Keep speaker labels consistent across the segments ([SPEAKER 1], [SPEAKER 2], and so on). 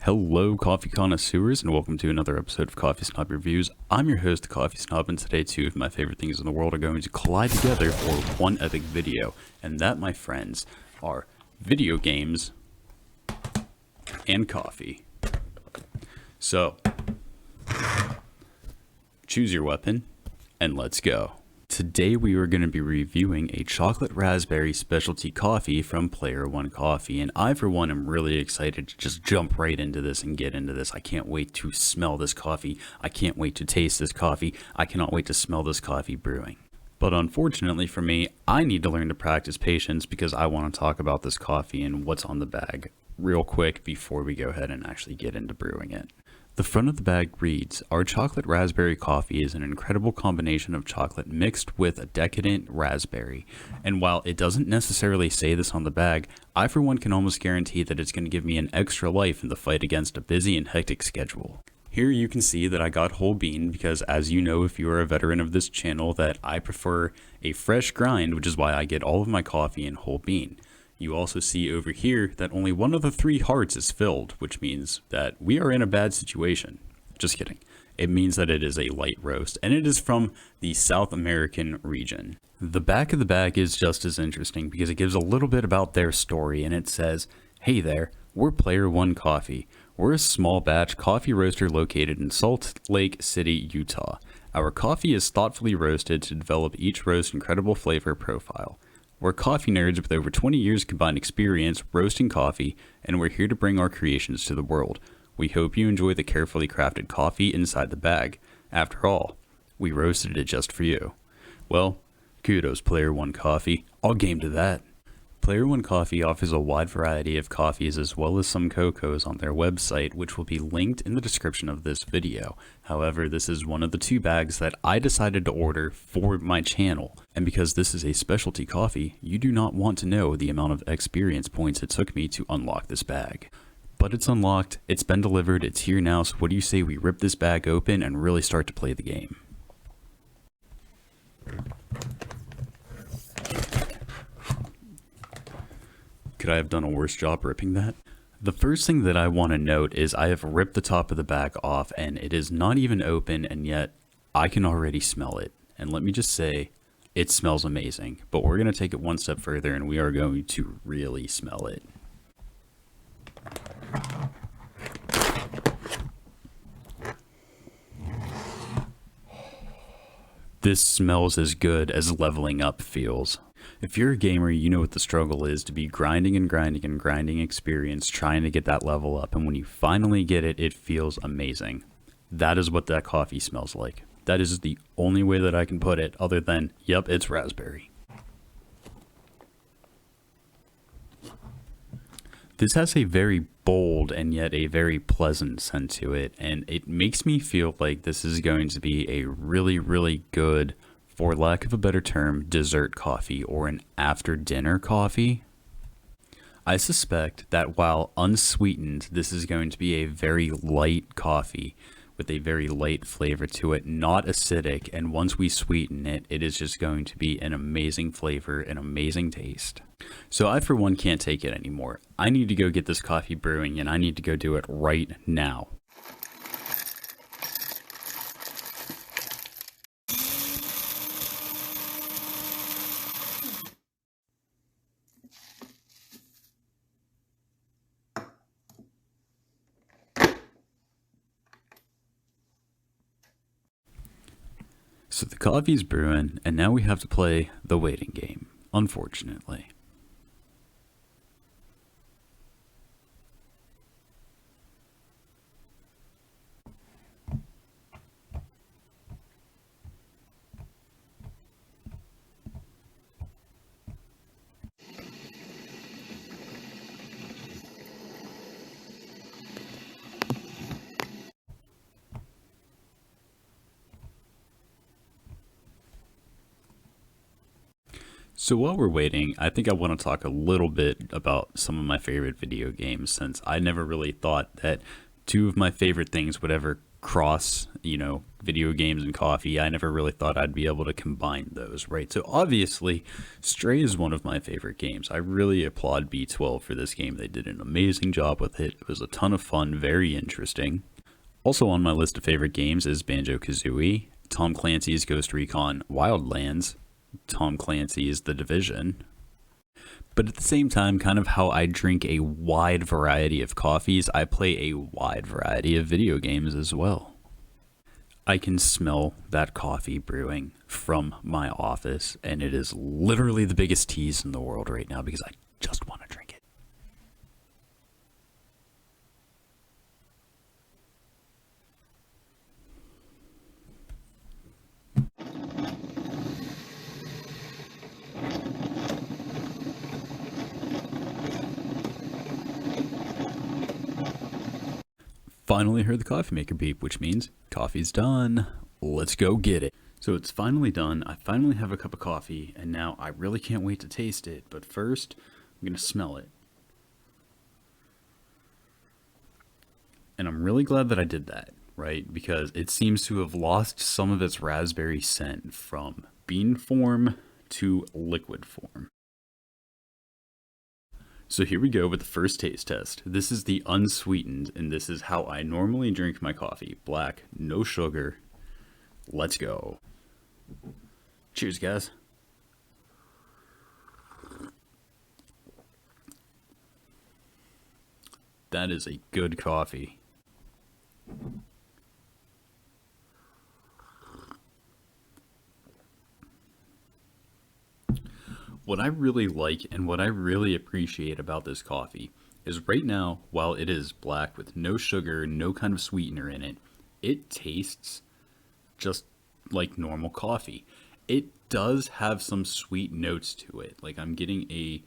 [SPEAKER 1] Hello, coffee connoisseurs, and welcome to another episode of Coffee Snob Reviews. I'm your host, Coffee Snob, and today two of my favorite things in the world are going to collide together for one epic video. And that, my friends, are video games and coffee. So, choose your weapon, and let's go. Today we are going to be reviewing a chocolate raspberry specialty coffee from Player One Coffee, and I for one am really excited to just jump right into this and get into this. I can't wait to smell this coffee. I can't wait to taste this coffee. I cannot wait to smell this coffee brewing. But unfortunately for me, I need to learn to practice patience because I want to talk about this coffee and what's on the bag real quick before we go ahead and actually get into brewing it. The front of the bag reads, "Our chocolate raspberry coffee is an incredible combination of chocolate mixed with a decadent raspberry." And while it doesn't necessarily say this on the bag, I for one can almost guarantee that it's going to give me an extra life in the fight against a busy and hectic schedule. Here you can see that I got whole bean because, as you know if you are a veteran of this channel, that I prefer a fresh grind, which is why I get all of my coffee in whole bean. You also see over here that only one of the 3 hearts is filled, which means that we are in a bad situation. Just kidding. It means that it is a light roast, and it is from the South American region. The back of the bag is just as interesting because it gives a little bit about their story, and it says, "Hey there, we're Player One Coffee. We're a small batch coffee roaster located in Salt Lake City, Utah. Our coffee is thoughtfully roasted to develop each roast's incredible flavor profile. We're coffee nerds with over 20 years combined experience roasting coffee, and we're here to bring our creations to the world. We hope you enjoy the carefully crafted coffee inside the bag. After all, we roasted it just for you." Well, kudos Player One Coffee. I'll game to that. Player One Coffee offers a wide variety of coffees as well as some cocos on their website, which will be linked in the description of this video. However, this is one of the 2 bags that I decided to order for my channel. And because this is a specialty coffee, you do not want to know the amount of experience points it took me to unlock this bag. But it's unlocked, it's been delivered, it's here now, so what do you say we rip this bag open and really start to play the game? Could I have done a worse job ripping that? The first thing that I want to note is I have ripped the top of the bag off and it is not even open, and yet I can already smell it. And let me just say, it smells amazing. But we're going to take it one step further and we are going to really smell it. This smells as good as leveling up feels. If you're a gamer, you know what the struggle is to be grinding and grinding and grinding experience trying to get that level up, and when you finally get it, it feels amazing. That is what that coffee smells like. That is the only way that I can put it other than, yep, it's raspberry. This has a very bold and yet a very pleasant scent to it, and it makes me feel like this is going to be a really, really good, for lack of a better term, dessert coffee or an after dinner coffee. I suspect that while unsweetened, this is going to be a very light coffee with a very light flavor to it, not acidic, and once we sweeten it, it is just going to be an amazing flavor, an amazing taste. So I for one can't take it anymore. I need to go get this coffee brewing, and I need to go do it right now. So the coffee's brewing, and now we have to play the waiting game, unfortunately. So while we're waiting, I think I want to talk a little bit about some of my favorite video games, since I never really thought that 2 of my favorite things would ever cross, video games and coffee. I never really thought I'd be able to combine those, right? So obviously, Stray is one of my favorite games. I really applaud B12 for this game. They did an amazing job with it. It was a ton of fun, very interesting. Also on my list of favorite games is Banjo-Kazooie, Tom Clancy's Ghost Recon Wildlands, Tom Clancy's The Division. But at the same time, kind of how I drink a wide variety of coffees, I play a wide variety of video games as well. I can smell that coffee brewing from my office, and it is literally the biggest tease in the world right now because I just want to drink it. Finally heard the coffee maker beep, which means coffee's done. Let's go get it. So it's finally done. I finally have a cup of coffee, and now I really can't wait to taste it. But first, I'm going to smell it. And I'm really glad that I did that, right? Because it seems to have lost some of its raspberry scent from bean form to liquid form. So here we go with the first taste test. This is the unsweetened, and this is how I normally drink my coffee. Black, no sugar. Let's go. Cheers, guys. That is a good coffee. What I really like and what I really appreciate about this coffee is right now, while it is black with no sugar, no kind of sweetener in it, it tastes just like normal coffee. It does have some sweet notes to it. Like I'm getting a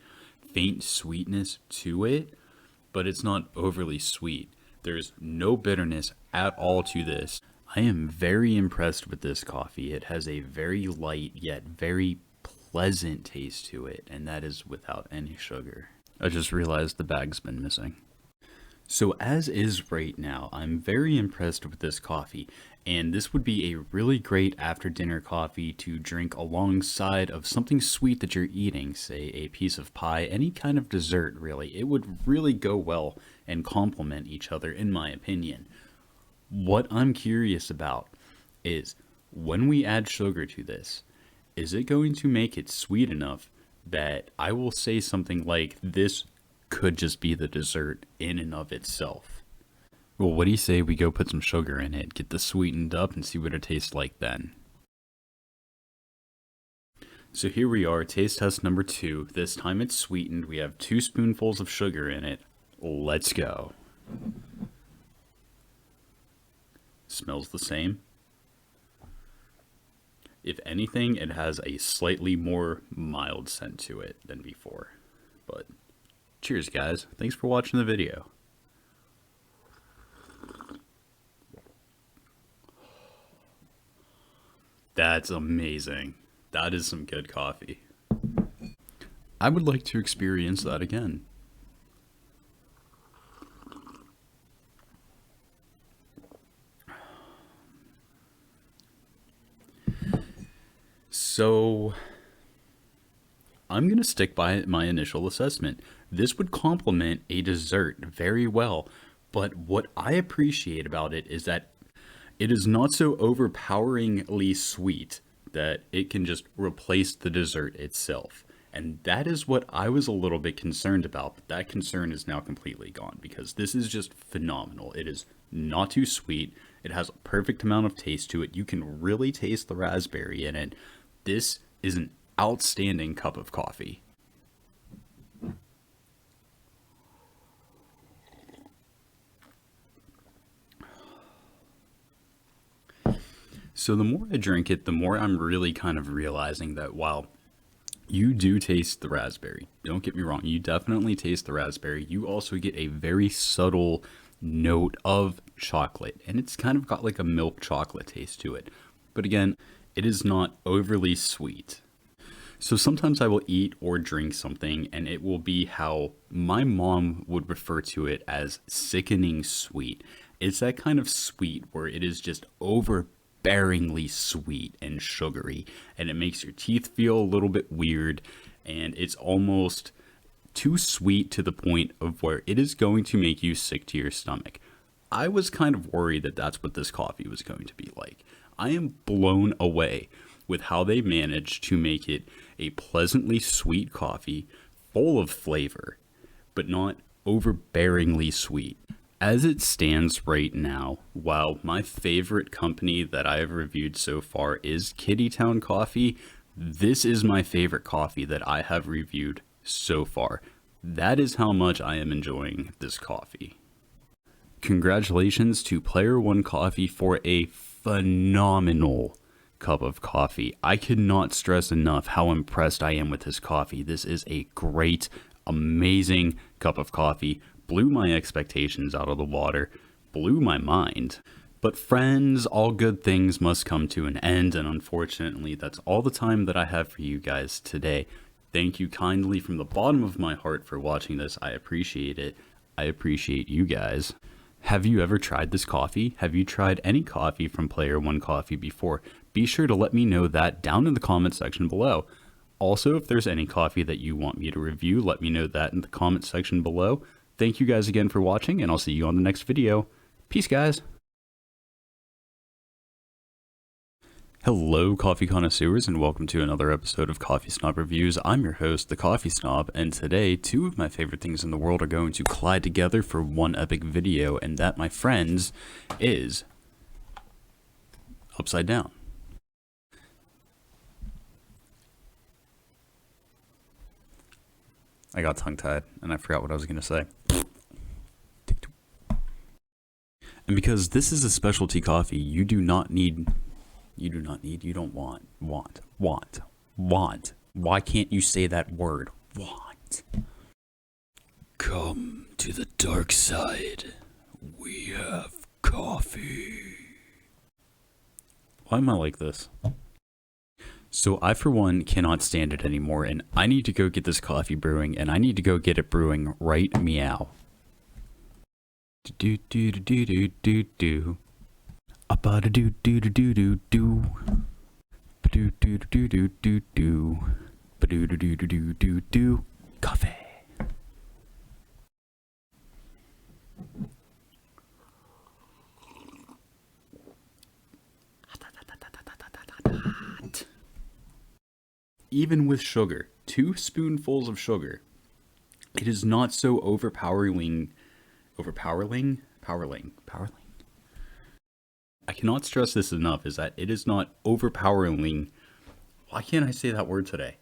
[SPEAKER 1] faint sweetness to it, but it's not overly sweet. There's no bitterness at all to this. I am very impressed with this coffee. It has a very light yet very pleasant taste to it, and that is without any sugar. I just realized the bag's been missing. So as is right now, I'm very impressed with this coffee, and this would be a really great after dinner coffee to drink alongside of something sweet that you're eating, say a piece of pie, any kind of dessert really. It would really go well and complement each other in my opinion. What I'm curious about is when we add sugar to this, is it going to make it sweet enough that I will say something like this could just be the dessert in and of itself? Well, what do you say we go put some sugar in it, get this sweetened up, and see what it tastes like then? So here we are, taste test number 2. This time it's sweetened. We have 2 spoonfuls of sugar in it. Let's go. Smells the same. If anything, it has a slightly more mild scent to it than before. But cheers, guys. Thanks for watching the video. That's amazing. That is some good coffee. I would like to experience that again. So I'm going to stick by my initial assessment. This would complement a dessert very well, but what I appreciate about it is that it is not so overpoweringly sweet that it can just replace the dessert itself. And that is what I was a little bit concerned about, but that concern is now completely gone because this is just phenomenal. It is not too sweet. It has a perfect amount of taste to it. You can really taste the raspberry in it. This is an outstanding cup of coffee. So the more I drink it, the more I'm really kind of realizing that while you do taste the raspberry, don't get me wrong, you definitely taste the raspberry, you also get a very subtle note of chocolate, and it's kind of got like a milk chocolate taste to it. But again, it is not overly sweet. So sometimes I will eat or drink something and it will be how my mom would refer to it as sickening sweet. It's that kind of sweet where it is just overbearingly sweet and sugary, and it makes your teeth feel a little bit weird, and it's almost too sweet to the point of where it is going to make you sick to your stomach. I was kind of worried that that's what this coffee was going to be like. I am blown away with how they managed to make it a pleasantly sweet coffee full of flavor, but not overbearingly sweet. As it stands right now, while my favorite company that I have reviewed so far is Kittytown Coffee, this is my favorite coffee that I have reviewed so far. That is how much I am enjoying this coffee. Congratulations to Player One Coffee for a phenomenal cup of coffee. I cannot stress enough how impressed I am with this coffee. This is a great, amazing cup of coffee. Blew my expectations out of the water, blew my mind. But friends, all good things must come to an end, and unfortunately, that's all the time that I have for you guys today. Thank you kindly from the bottom of my heart for watching this. I appreciate it. I appreciate you guys. Have you ever tried this coffee? Have you tried any coffee from Player One Coffee before? Be sure to let me know that down in the comment section below. Also, if there's any coffee that you want me to review, let me know that in the comment section below. Thank you guys again for watching, and I'll see you on the next video. Peace, guys. Hello, coffee connoisseurs, and welcome to another episode of Coffee Snob Reviews. I'm your host, the Coffee Snob, and today, two of my favorite things in the world are going to collide together for one epic video, and that, my friends, is upside down. I got tongue-tied, and I forgot what I was going to say. And because this is a specialty coffee, you don't want. Why can't you say that word? Want. Come to the dark side. We have coffee. Why am I like this? So I, for one, cannot stand it anymore, and I need to go get this coffee brewing, and I need to go get it brewing right meow. Do do do do do do do. About a do do do do do do. Do do do do do do. Do do do do do do. Coffee. Even with sugar, 2 spoonfuls of sugar, it is not so overpowering. I cannot stress this enough, is that it is not overpowering. Why can't I say that word today?